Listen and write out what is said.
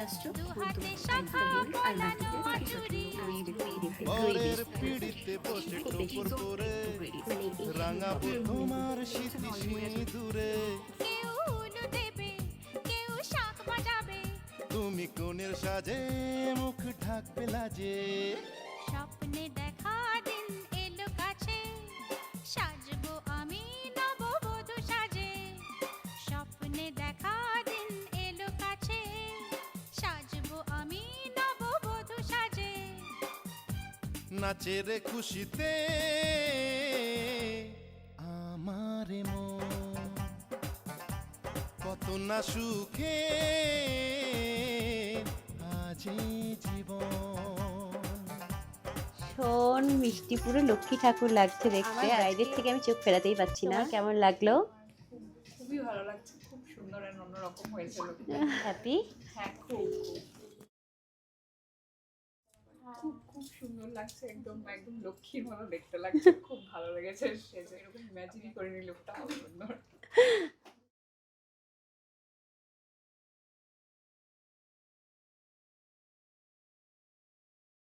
আসছো তোমাকে বলি আর নাতিদের পরের পিড়িতে বসে টোপর পরে রাঙাবো তোমার স্মৃতি সিঁদুরে। কেউ উলু দেবে, কেউ শাঁখ বাজাবে, তুমি কোণের সাজে মুখ ঢাকবে লাজে। স্বপ্নে দেখা দিন এলো কাছে, সাজবো আমি নববধূ সাজে। স্বপ্নে দেখা দিন এলো কাছে, সাজবো আমি নববধূ সাজে। নাচের খুশিতে আমার মন কত না সুখে আজি জীবন। শোন মিষ্টি পুরো লক্ষ্মী ঠাকুর লাগছে দেখতে, বাইরের থেকে আমি চোখ ফেরাতেই পাচ্ছি না। কেমন লাগলো? খুবই ভালো লাগছে, খুব সুন্দর আর অন্যরকম হয়েছে লোকটা। হ্যাপি? হ্যাঁ, খুব খুব খুব সুন্দর লাগছে, একদম একদম লক্ষ্মীর মতো দেখতে লাগছে, খুব ভালো লেগেছে। সে যে এরকম ইমাজিনই করিনি লোকটা হবে সুন্দর।